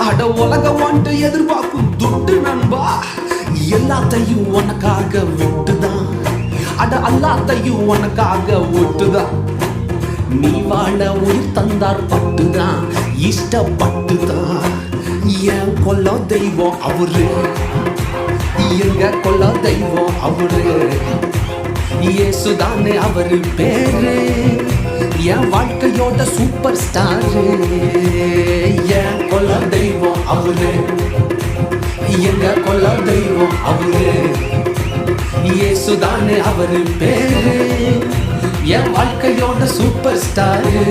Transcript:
அட உலகம் வந்துட்டு எதிர்பார்க்கும் துட்டு நண்பா, எல்லாத்தையும் உனக்காக விட்டுதான். அட எல்லாத்தையும் உனக்காக விட்டுதான். நீ வாழ உயிர் தந்தார் பட்டுதான், இஷ்டப்பட்டுதான். என் கொல்ல தெய்வம் அவரு, எங்க கொல்ல தெய்வம் அவரு. இயேசுதானே அவரு பேரு, என் வாழ்க்கையோட சூப்பர் ஸ்டாரு. என் கொல்ல தெய்வம் அவரு, எங்க கொல்ல தெய்வம் அவரு. இயேசுதானே அவரு பேரு, என் வாழ்க்கையோட சூப்பர் ஸ்டாரு.